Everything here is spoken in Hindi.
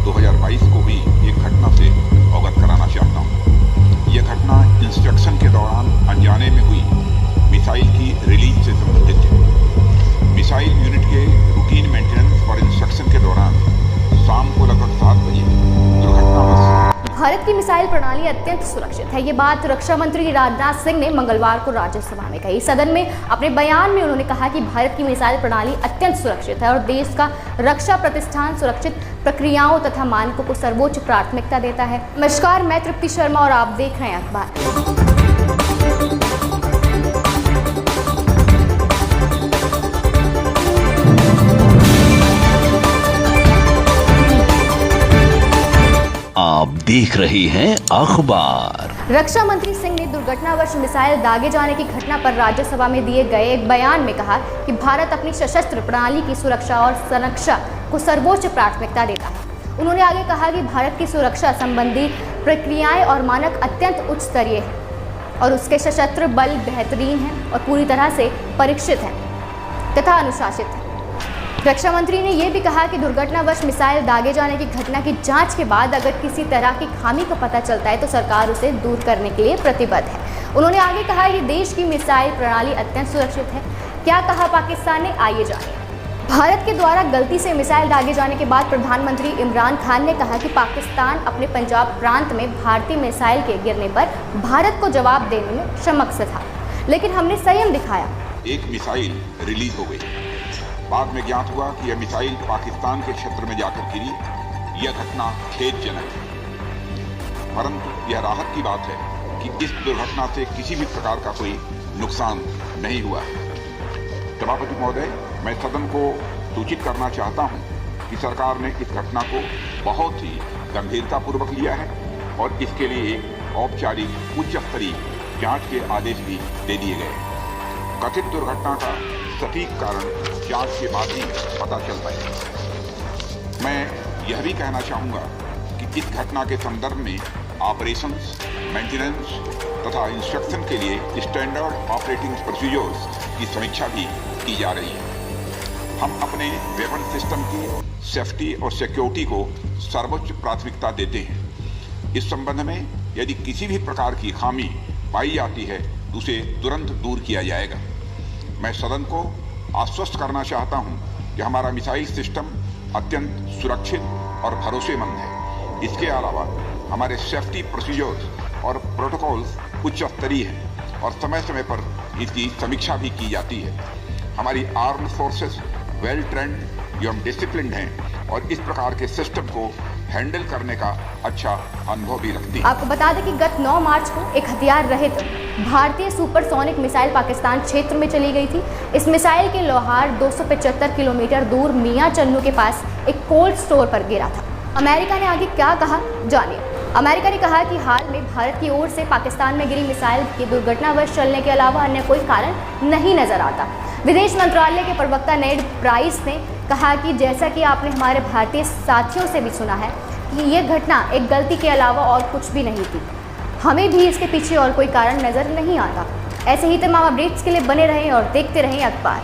2022 को भी एक घटना से अवगत कराना चाहता हूँ। यह घटना इंस्ट्रक्शन के दौरान अनजाने में हुई मिसाइल की रिलीज से संबंधित है। मिसाइल यूनिट के रूटीन मेंटेनेंस और इंस्ट्रक्शन के दौरान शाम को लगभग 7 बजे दुर्घटनावश भारत की मिसाइल प्रणाली अत्यंत सुरक्षित है। ये बात रक्षा मंत्री राजनाथ सिंह ने मंगलवार को राज्यसभा में कही। सदन में अपने बयान में उन्होंने कहा कि भारत की मिसाइल प्रणाली अत्यंत सुरक्षित है और देश का रक्षा प्रतिष्ठान सुरक्षित प्रक्रियाओं तथा मानकों को सर्वोच्च प्राथमिकता देता है। नमस्कार, मैं तृप्ति शर्मा और आप देख रहे हैं अखबार। आप देख रहे हैं अखबार। रक्षा मंत्री सिंह ने दुर्घटनावश मिसाइल दागे जाने की घटना पर राज्यसभा में दिए गए एक बयान में कहा कि भारत अपनी सशस्त्र प्रणाली की सुरक्षा और संरक्षा को सर्वोच्च प्राथमिकता देता है। उन्होंने आगे कहा कि भारत की सुरक्षा संबंधी प्रक्रियाएं और मानक अत्यंत उच्च स्तरीय हैं और उसके सशस्त्र बल बेहतरीन हैं और पूरी तरह से परीक्षित हैं तथा अनुशासित हैं। रक्षा मंत्री ने यह भी कहा कि दुर्घटनावश मिसाइल दागे जाने की घटना की जांच के बाद अगर किसी तरह की खामी का पता चलता है तो सरकार उसे दूर करने के लिए प्रतिबद्ध है। उन्होंने आगे कहा कि देश की मिसाइल प्रणाली अत्यंत सुरक्षित है। क्या कहा पाकिस्तान ने, आइए जानिए। भारत के द्वारा गलती से मिसाइल दागे जाने के बाद प्रधानमंत्री इमरान खान ने कहा कि पाकिस्तान अपने पंजाब प्रांत में भारतीय मिसाइल के गिरने पर भारत को जवाब देने में समक्ष था, लेकिन हमने संयम दिखाया। एक मिसाइल रिलीज हो गई। बाद में ज्ञात हुआ कि यह मिसाइल पाकिस्तान के क्षेत्र में जाकर गिरी। यह घटना खेदजनक है, परंतु यह राहत की बात है कि इस दुर्घटना से किसी भी प्रकार का कोई नुकसान नहीं हुआ। सभापति महोदय, मैं सदन को सूचित करना चाहता हूं कि सरकार ने इस घटना को बहुत ही गंभीरतापूर्वक लिया है और इसके लिए एक औपचारिक उच्च स्तरीय जांच के आदेश भी दे दिए गए। कथित दुर्घटना का सटीक कारण जांच के बाद ही पता चल पाएगा। मैं यह भी कहना चाहूँगा कि इस घटना के संदर्भ में ऑपरेशंस, मेंटेनेंस तथा इंस्ट्रक्शन के लिए स्टैंडर्ड ऑपरेटिंग प्रोसीजर्स की समीक्षा भी की जा रही है। हम अपने वेपन सिस्टम की सेफ्टी और सिक्योरिटी को सर्वोच्च प्राथमिकता देते हैं। इस संबंध में यदि किसी भी प्रकार की खामी पाई जाती है तो उसे तुरंत दूर किया जाएगा। मैं सदन को आश्वस्त करना चाहता हूं कि हमारा मिसाइल सिस्टम अत्यंत सुरक्षित और भरोसेमंद है। इसके अलावा हमारे सेफ्टी प्रोसीजर्स और प्रोटोकॉल्स उच्च स्तरीय हैं और समय समय पर इसकी समीक्षा भी की जाती है। हमारी आर्म्ड फोर्सेस वेल ट्रेंड एवं डिसिप्लिन्ड हैं और इस प्रकार के सिस्टम को हैंडल करने का अच्छा अनुभव भी रखती है। आपको बता दें कि गत 9 मार्च को एक हथियार रहित भारतीय सुपरसोनिक मिसाइल पाकिस्तान क्षेत्र में चली गई थी। इस मिसाइल के लोहार 275 किलोमीटर दूर मियां चन्नू के पास एक कोल्ड स्टोर पर गिरा था। अमेरिका ने आगे क्या कहा, जानिए। अमेरिका ने कहा कि हाल में भारत की ओर से पाकिस्तान में गिरी मिसाइल की दुर्घटनावश चलने के अलावा अन्य कोई कारण नहीं नजर आता। विदेश मंत्रालय के प्रवक्ता नेड प्राइस ने कहा कि जैसा कि आपने हमारे भारतीय साथियों से भी सुना है कि यह घटना एक गलती के अलावा और कुछ भी नहीं थी। हमें भी इसके पीछे और कोई कारण नजर नहीं आता। ऐसे ही तमाम अपडेट्स के लिए बने रहें और देखते रहें अखबार।